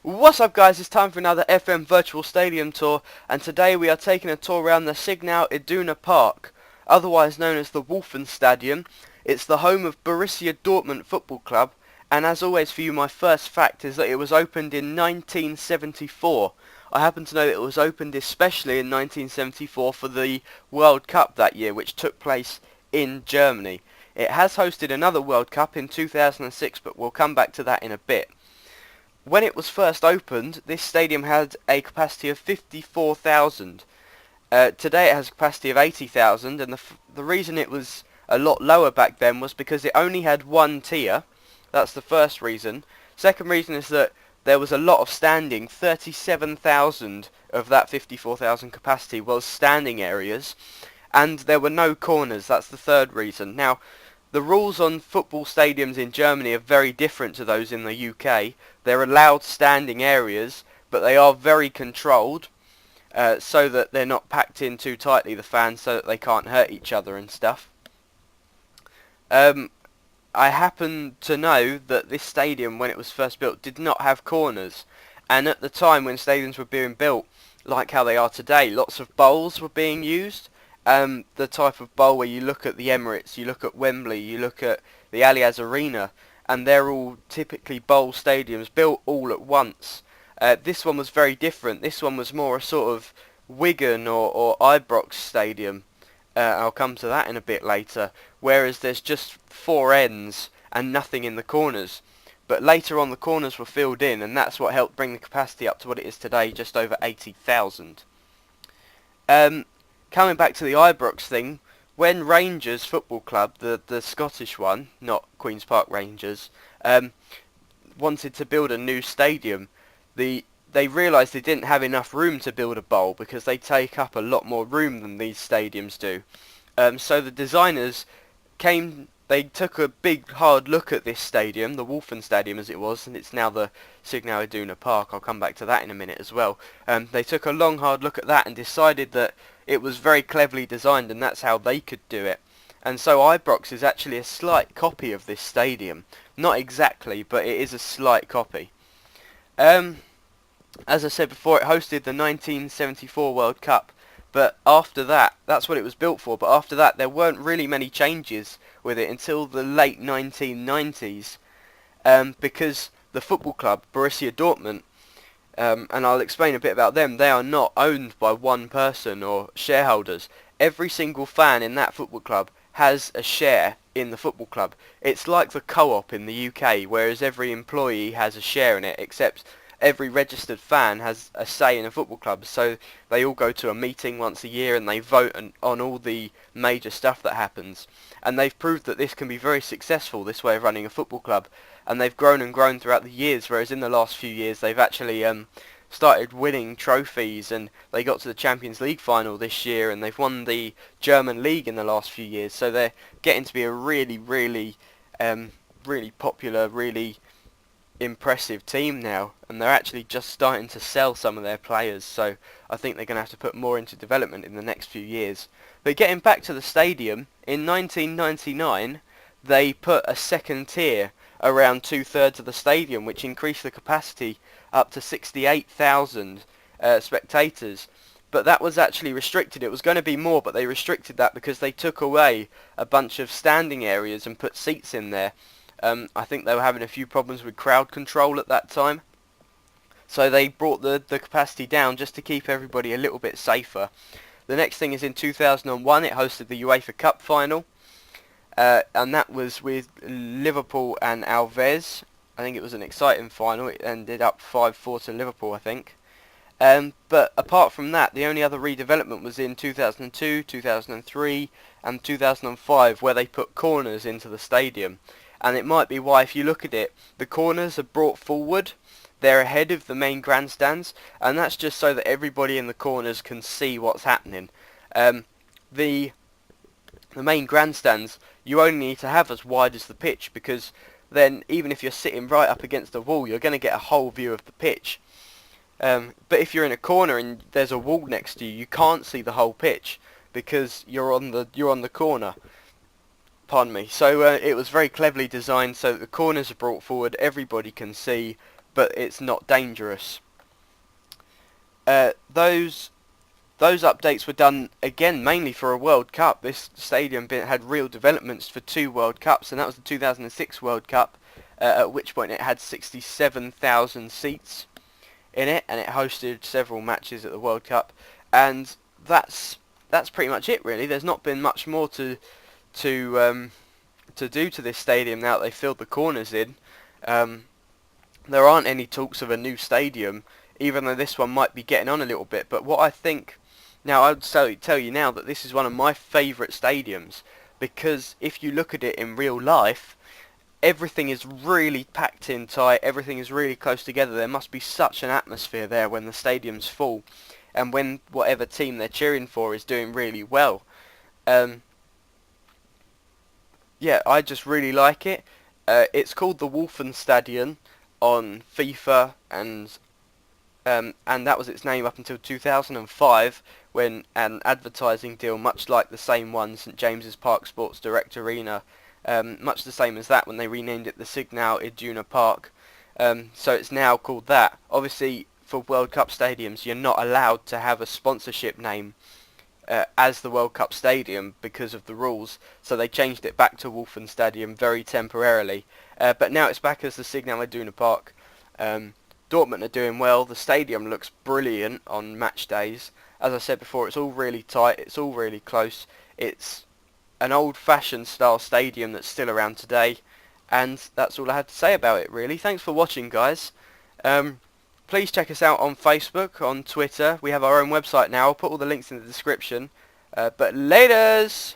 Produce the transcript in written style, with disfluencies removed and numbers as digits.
What's up guys, it's time for another FM Virtual Stadium tour, and today we are taking a tour around the Signal Iduna Park, otherwise known as the Westfalenstadion. It's the home of Borussia Dortmund Football Club, and as always for you, my first fact is that it was opened in 1974. I happen to know that it was opened especially in 1974 for the World Cup that year, which took place in Germany. It has hosted another World Cup in 2006, but we'll come back to that in a bit. When it was first opened, this stadium had a capacity of 54,000. Today it has a capacity of 80,000, and the reason it was a lot lower back then was because it only had one tier. That's the first reason. Second reason is that there was a lot of standing. 37,000 of that 54,000 capacity was standing areas, and there were no corners. That's the third reason. Now, the rules on football stadiums in Germany are very different to those in the UK. They're allowed standing areas, but they are very controlled, so that they're not packed in too tightly, the fans, so that they can't hurt each other and stuff. I happen to know that this stadium, when it was first built, did not have corners. And at the time when stadiums were being built, like how they are today, lots of bowls were being used. The type of bowl where you look at the Emirates, you look at Wembley, you look at the Allianz Arena, and they're all typically bowl stadiums built all at once. This one was very different. This one was more a sort of Wigan or Ibrox stadium. I'll come to that in a bit later. Whereas there's just four ends and nothing in the corners. But later on the corners were filled in, and that's what helped bring the capacity up to what it is today, just over 80,000. Coming back to the Ibrox thing, when Rangers Football Club, the Scottish one, not Queen's Park Rangers, wanted to build a new stadium, they realised they didn't have enough room to build a bowl because they take up a lot more room than these stadiums do. So the designers they took a big hard look at this stadium, the Westfalenstadion as it was, and it's now the Signal Iduna Park. I'll come back to that in a minute as well. They took a long hard look at that and decided that it was very cleverly designed, and that's how they could do it. And so Ibrox is actually a slight copy of this stadium. Not exactly, but it is a slight copy. As I said before, it hosted the 1974 World Cup, but after that, that's what it was built for, but after that there weren't really many changes with it until the late 1990s, because the football club, Borussia Dortmund, and I'll explain a bit about them, they are not owned by one person or shareholders. Every single fan in that football club has a share in the football club. It's like the co-op in the UK, whereas every employee has a share in it, except every registered fan has a say in a football club. So they all go to a meeting once a year and they vote on all the major stuff that happens. And they've proved that this can be very successful, this way of running a football club. And they've grown and grown throughout the years, whereas in the last few years they've actually started winning trophies, and they got to the Champions League final this year, and they've won the German league in the last few years. So they're getting to be a really, really, really popular, really impressive team now, and they're actually just starting to sell some of their players, so I think they're going to have to put more into development in the next few years. But getting back to the stadium, in 1999 they put a second tier around 2/3 of the stadium, which increased the capacity up to 68,000 spectators. But that was actually restricted. It was going to be more, but they restricted that because they took away a bunch of standing areas and put seats in there. I think they were having a few problems with crowd control at that time. So they brought the capacity down just to keep everybody a little bit safer. The next thing is in 2001 it hosted the UEFA Cup final. And that was with Liverpool and Alves. I think it was an exciting final. It ended up 5-4 to Liverpool, I think. But apart from that, the only other redevelopment was in 2002, 2003 and 2005, where they put corners into the stadium. And it might be why, if you look at it, the corners are brought forward. They're ahead of the main grandstands, and that's just so that everybody in the corners can see what's happening. The main grandstands you only need to have as wide as the pitch, because then even if you're sitting right up against a wall, you're going to get a whole view of the pitch. But if you're in a corner and there's a wall next to you, you can't see the whole pitch because you're on the corner. Pardon me. So it was very cleverly designed so that the corners are brought forward, everybody can see, but it's not dangerous. Those updates were done again mainly for a World Cup. This stadium had real developments for 2 World Cups, and that was the 2006 World Cup, at which point it had 67,000 seats in it, and it hosted several matches at the World Cup. And that's pretty much it, really. There's not been much more to do to this stadium now that they filled the corners in. There aren't any talks of a new stadium, even though this one might be getting on a little bit. But what I think now, I would tell you now that this is one of my favourite stadiums, because if you look at it in real life, everything is really packed in tight, everything is really close together. There must be such an atmosphere there when the stadium's full, and when whatever team they're cheering for is doing really well. Yeah, I just really like it. It's called the Westfalenstadion on FIFA, and that was its name up until 2005, when an advertising deal, much like the same one, St James's Park Sports Direct Arena, much the same as that, when they renamed it the Signal Iduna Park. So it's now called that. Obviously, for World Cup stadiums, you're not allowed to have a sponsorship name as the World Cup stadium because of the rules, so they changed it back to Westfalenstadion very temporarily. But now it's back as the Signal Iduna Park. Dortmund are doing well. The stadium looks brilliant on match days. As I said before, it's all really tight, it's all really close. It's an old-fashioned style stadium that's still around today, and that's all I had to say about it, really. Thanks for watching, guys. Please check us out on Facebook, on Twitter. We have our own website now. I'll put all the links in the description. But laters!